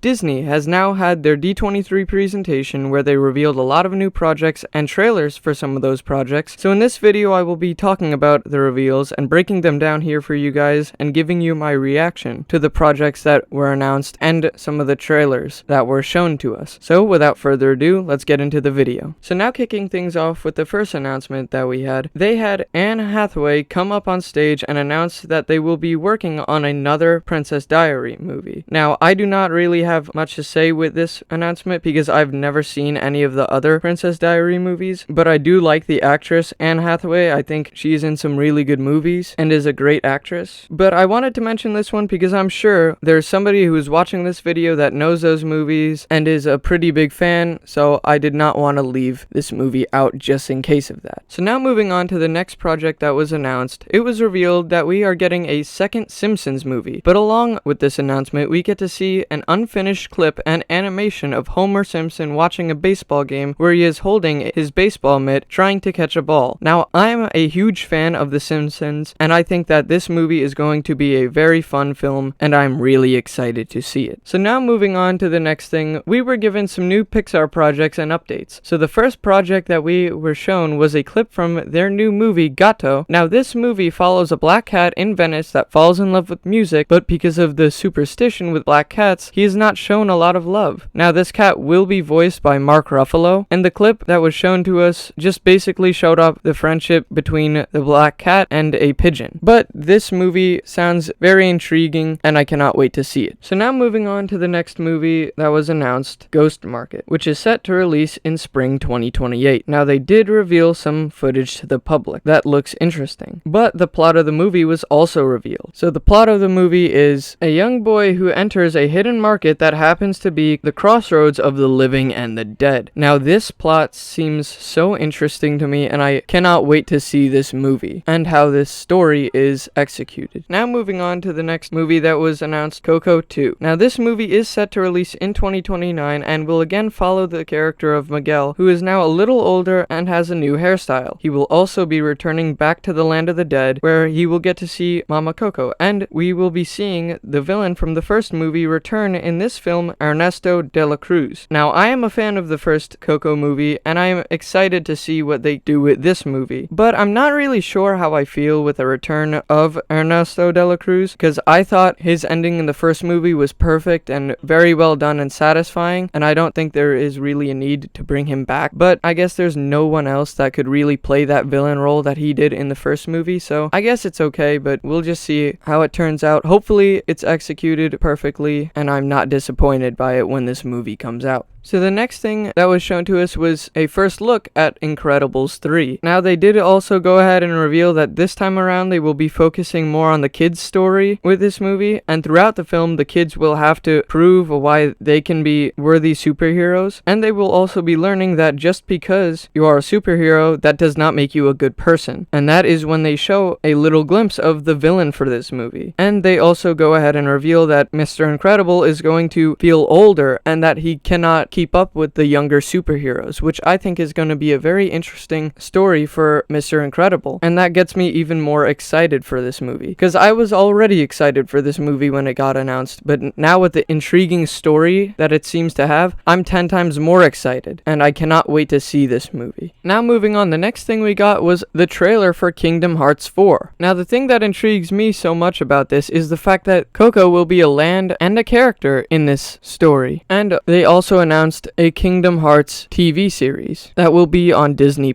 Disney has now had their D23 presentation where they revealed a lot of new projects and trailers for some of those projects. So in this video I will be talking about the reveals and breaking them down here for you guys and giving you my reaction to the projects that were announced and some of the trailers that were shown to us. So without further ado, let's get into the video. So now kicking things off with the first announcement that we had, they had Anne Hathaway come up on stage and announce that they will be working on another Princess Diary movie. Now, I do not really have much to say with this announcement because I've never seen any of the other Princess Diary movies, but I do like the actress Anne Hathaway. I think she's in some really good movies and is a great actress. But I wanted to mention this one because I'm sure there's somebody who's watching this video that knows those movies and is a pretty big fan, so I did not want to leave this movie out just in case of that. So now moving on to the next project that was announced, it was revealed that we are getting a second Simpsons movie. But along with this announcement, we get to see an unfinished clip and animation of Homer Simpson watching a baseball game where he is holding his baseball mitt trying to catch a ball. Now, I'm a huge fan of The Simpsons, and I think that this movie is going to be a very fun film, and I'm really excited to see it. So now moving on to the next thing, we were given some new Pixar projects and updates. So the first project that we were shown was a clip from their new movie, Gatto. Now, this movie follows a black cat in Venice that falls in love with music, but because of the superstition with black cats, he is not shown a lot of love. Now, this cat will be voiced by Mark Ruffalo, and the clip that was shown to us just basically showed up the friendship between the black cat and a pigeon. But this movie sounds very intriguing, and I cannot wait to see it. So now moving on to the next movie that was announced, Ghost Market, which is set to release in spring 2028. Now, they did reveal some footage to the public that looks interesting, but the plot of the movie was also revealed. So the plot of the movie is a young boy who enters a hidden market that happens to be the crossroads of the living and the dead. Now, this plot seems so interesting to me, and I cannot wait to see this movie and how this story is executed. Now moving on to the next movie that was announced, Coco 2. Now, this movie is set to release in 2029 and will again follow the character of Miguel, who is now a little older and has a new hairstyle. He will also be returning back to the land of the dead, where he will get to see Mama Coco, and we will be seeing the villain from the first movie return in this film, Ernesto de la Cruz. Now, I am a fan of the first Coco movie, and I am excited to see what they do with this movie, but I'm not really sure how I feel with the return of Ernesto de la Cruz, because I thought his ending in the first movie was perfect and very well done and satisfying, and I don't think there is really a need to bring him back, but I guess there's no one else that could really play that villain role that he did in the first movie, so I guess it's okay, but we'll just see how it turns out. Hopefully it's executed perfectly, and I'm not disappointed by it when this movie comes out. So the next thing that was shown to us was a first look at Incredibles 3. Now, they did also go ahead and reveal that this time around they will be focusing more on the kids' story with this movie, and throughout the film the kids will have to prove why they can be worthy superheroes, and they will also be learning that just because you are a superhero, that does not make you a good person. And that is when they show a little glimpse of the villain for this movie. And they also go ahead and reveal that Mr. Incredible is going to feel older and that he cannot keep up with the younger superheroes, which I think is going to be a very interesting story for Mr. Incredible. And that gets me even more excited for this movie, because I was already excited for this movie when it got announced, but now with the intriguing story that it seems to have, I'm 10 times more excited, and I cannot wait to see this movie. Now moving on, the next thing we got was the trailer for Kingdom Hearts 4. Now, the thing that intrigues me so much about this is the fact that Coco will be a land and a character in this story, and they also announced a Kingdom Hearts TV series that will be on Disney+.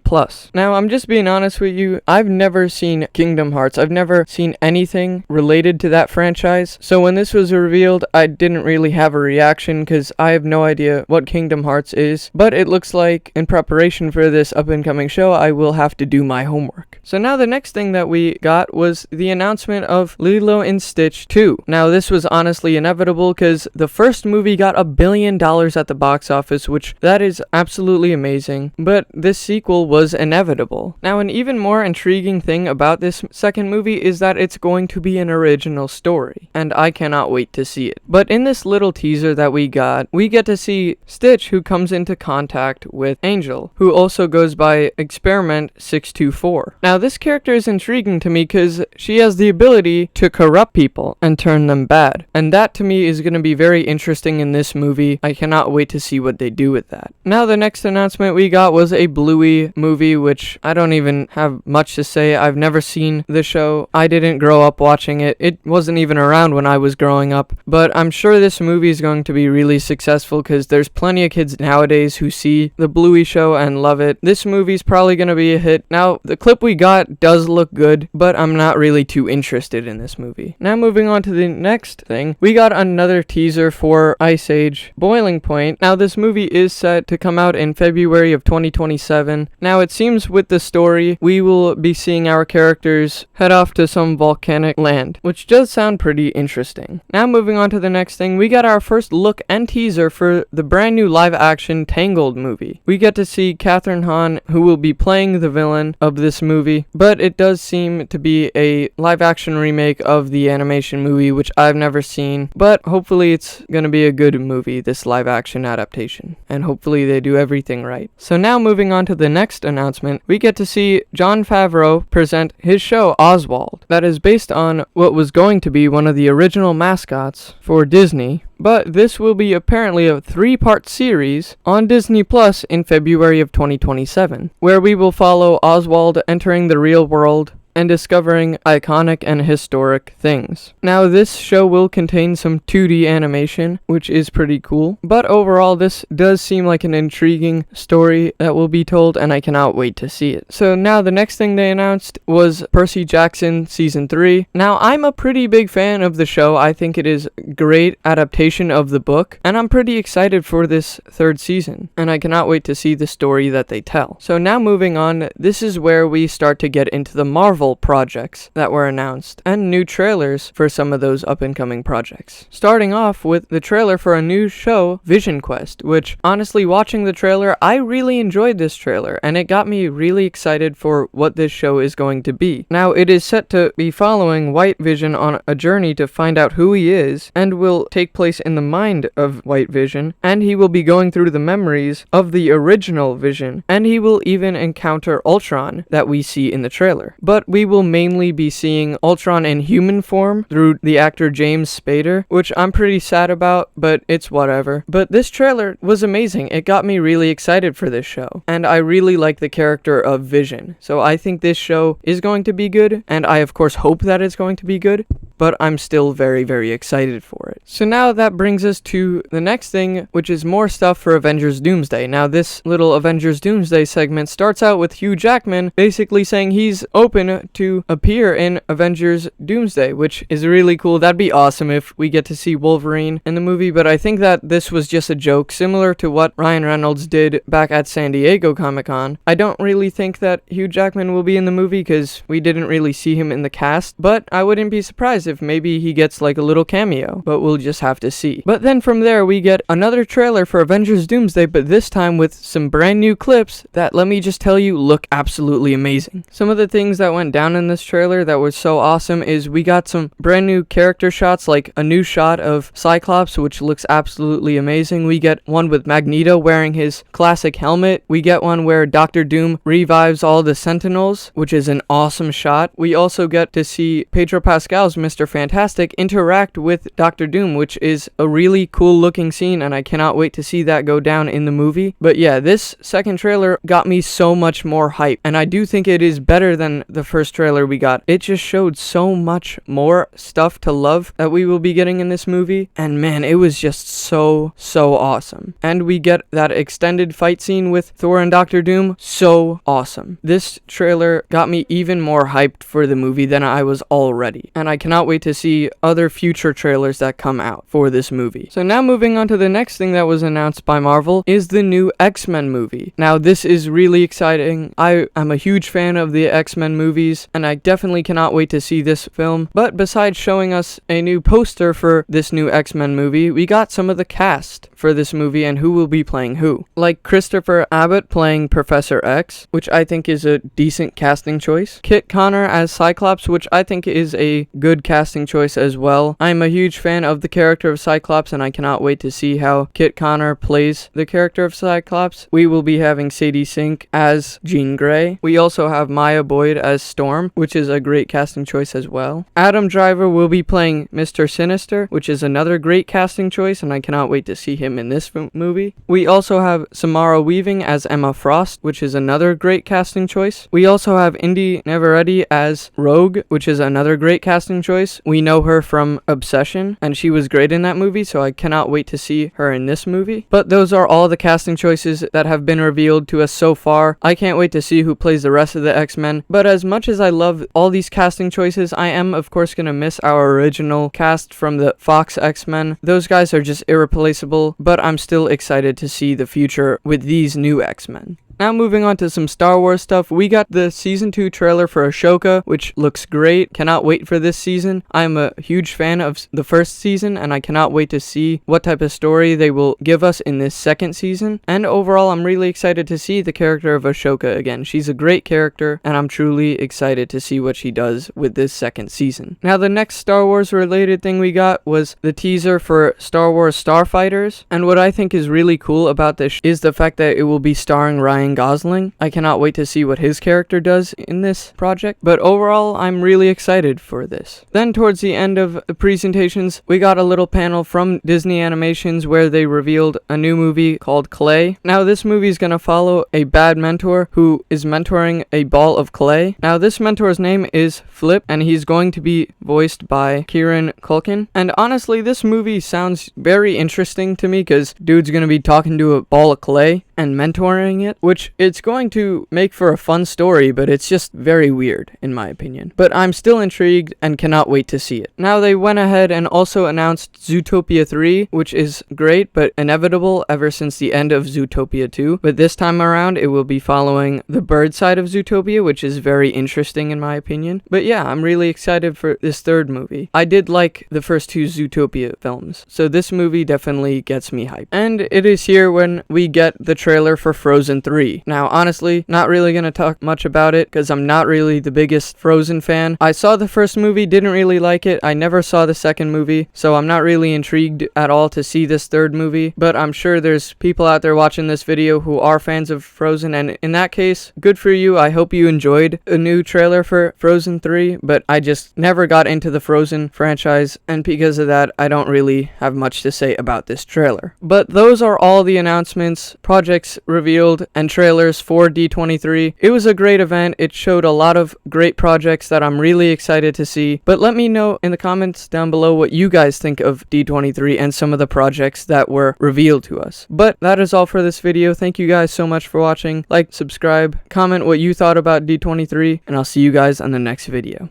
Now, I'm just being honest with you, I've never seen Kingdom Hearts. I've never seen anything related to that franchise, so when this was revealed, I didn't really have a reaction because I have no idea what Kingdom Hearts is, but it looks like in preparation for this up-and-coming show, I will have to do my homework. So now the next thing that we got was the announcement of Lilo and Stitch 2. Now, this was honestly inevitable because the first movie got $1 billion at the box box office, which that is absolutely amazing, but this sequel was inevitable. Now, an even more intriguing thing about this second movie is that it's going to be an original story, and I cannot wait to see it. But in this little teaser that we get to see Stitch, who comes into contact with Angel, who also goes by Experiment 624. Now, this character is intriguing to me because she has the ability to corrupt people and turn them bad, and that to me is going to be very interesting in this movie. I cannot wait to see what they do with that. Now, the next announcement we got was a Bluey movie, which I don't even have much to say. I've never seen the show. I didn't grow up watching it. It wasn't even around when I was growing up, but I'm sure this movie is going to be really successful because there's plenty of kids nowadays who see the Bluey show and love it. This movie's probably going to be a hit. Now, the clip we got does look good, but I'm not really too interested in this movie. Now, moving on to the next thing, we got another teaser for Ice Age Boiling Point. Now, this movie is set to come out in February of 2027. Now, it seems with the story, we will be seeing our characters head off to some volcanic land, which does sound pretty interesting. Now, moving on to the next thing, we got our first look and teaser for the brand new live-action Tangled movie. We get to see Kathryn Hahn, who will be playing the villain of this movie, but it does seem to be a live-action remake of the animation movie, which I've never seen, but hopefully it's gonna be a good movie, this live-action adaptation, and hopefully they do everything right. So now, moving on to the next announcement, we get to see Jon Favreau present his show Oswald, that is based on what was going to be one of the original mascots for Disney, but this will be apparently a 3-part series on Disney Plus in February of 2027, where we will follow Oswald entering the real world and discovering iconic and historic things. Now, this show will contain some 2D animation, which is pretty cool, but overall this does seem like an intriguing story that will be told, and I cannot wait to see it. So now the next thing they announced was Percy Jackson Season 3. Now, I'm a pretty big fan of the show. I think it is a great adaptation of the book, and I'm pretty excited for this 3rd season, and I cannot wait to see the story that they tell. So now, moving on, this is where we start to get into the Marvel projects that were announced and new trailers for some of those up-and-coming projects. Starting off with the trailer for a new show, Vision Quest, which honestly, watching the trailer, I really enjoyed this trailer and it got me really excited for what this show is going to be. Now, it is set to be following White Vision on a journey to find out who he is and will take place in the mind of White Vision, and he will be going through the memories of the original Vision, and he will even encounter Ultron that we see in the trailer. But we will mainly be seeing Ultron in human form through the actor James Spader, which I'm pretty sad about, but it's whatever. But this trailer was amazing. It got me really excited for this show, and I really like the character of Vision. So I think this show is going to be good, and I of course hope that it's going to be good, but I'm still very, very excited for it. So now that brings us to the next thing, which is more stuff for Avengers Doomsday. Now, this little Avengers Doomsday segment starts out with Hugh Jackman basically saying he's open to appear in Avengers Doomsday, which is really cool. That'd be awesome if we get to see Wolverine in the movie, but I think that this was just a joke, similar to what Ryan Reynolds did back at San Diego Comic-Con. I don't really think that Hugh Jackman will be in the movie because we didn't really see him in the cast, but I wouldn't be surprised if maybe he gets like a little cameo, but we'll just have to see. But then from there we get another trailer for Avengers Doomsday, but this time with some brand new clips that, let me just tell you, look absolutely amazing. Some of the things that went down in this trailer that was so awesome is we got some brand new character shots, like a new shot of Cyclops, which looks absolutely amazing. We get one with Magneto wearing his classic helmet. We get one where Dr. Doom revives all the Sentinels, which is an awesome shot. We also get to see Pedro Pascal's Mr. Fantastic interact with Dr. Doom, which is a really cool looking scene, and I cannot wait to see that go down in the movie. But yeah, this second trailer got me so much more hype, and I do think it is better than the first trailer we got. It just showed so much more stuff to love that we will be getting in this movie, and man, it was just so awesome. And we get that extended fight scene with Thor and Dr. Doom, so awesome. This trailer got me even more hyped for the movie than I was already, and I cannot wait to see other future trailers that come out for this movie. So now moving on to the next thing that was announced by Marvel is the new X-Men movie. Now, this is really exciting. I am a huge fan of the X-Men movies, and I definitely cannot wait to see this film. But besides showing us a new poster for this new X-Men movie, we got some of the cast for this movie and who will be playing who. Like Christopher Abbott playing Professor X, which I think is a decent casting choice. Kit Connor as Cyclops, which I think is a good casting choice as well. I'm a huge fan of the character of Cyclops, and I cannot wait to see how Kit Connor plays the character of Cyclops. We will be having Sadie Sink as Jean Grey. We also have Maya Boyd as Storm, which is a great casting choice as well. Adam Driver will be playing Mr. Sinister, which is another great casting choice, and I cannot wait to see him in this movie. We also have Samara Weaving as Emma Frost, which is another great casting choice. We also have Indy Neveretti as Rogue, which is another great casting choice. We know her from Obsession, and she was great in that movie, so I cannot wait to see her in this movie. But those are all the casting choices that have been revealed to us so far. I can't wait to see who plays the rest of the X-Men, but as much as I love all these casting choices, I am of course gonna miss our original cast from the Fox X-Men. Those guys are just irreplaceable, but I'm still excited to see the future with these new X-Men. Now moving on to some Star Wars stuff, we got the Season 2 trailer for Ashoka, which looks great. Cannot wait for this season. I'm a huge fan of the first season, and I cannot wait to see what type of story they will give us in this second season. And overall, I'm really excited to see the character of Ashoka again. She's a great character, and I'm truly excited to see what she does with this second season. Now the next Star Wars related thing we got was the teaser for Star Wars Starfighters, and what I think is really cool about this is the fact that it will be starring Ryan Gosling. I cannot wait to see what his character does in this project, but overall I'm really excited for this. Then towards the end of the presentations, we got a little panel from Disney Animations where they revealed a new movie called Clay. Now this movie is going to follow a bad mentor who is mentoring a ball of clay. Now this mentor's name is Flip, and he's going to be voiced by Kieran Culkin. And honestly, this movie sounds very interesting to me because dude's going to be talking to a ball of clay and mentoring it, which it's going to make for a fun story, but it's just very weird in my opinion. But I'm still intrigued and cannot wait to see it. Now they went ahead and also announced Zootopia 3, which is great but inevitable ever since the end of Zootopia 2. But this time around it will be following the bird side of Zootopia, which is very interesting in my opinion. But yeah, I'm really excited for this third movie. I did like the first two Zootopia films, so this movie definitely gets me hyped. And it is here when we get the trailer for Frozen 3. Now honestly, not really gonna talk much about it because I'm not really the biggest Frozen fan. I saw the first movie, didn't really like it. I never saw the second movie, so I'm not really intrigued at all to see this third movie, but I'm sure there's people out there watching this video who are fans of Frozen, and in that case, good for you. I hope you enjoyed a new trailer for Frozen 3, but I just never got into the Frozen franchise, and because of that, I don't really have much to say about this trailer. But those are all the announcements, projects revealed, and trailers for D23. It was a great event. It showed a lot of great projects that I'm really excited to see. But let me know in the comments down below what you guys think of D23 and some of the projects that were revealed to us. But that is all for this video. Thank you guys so much for watching. Like, subscribe, comment what you thought about D23, and I'll see you guys on the next video.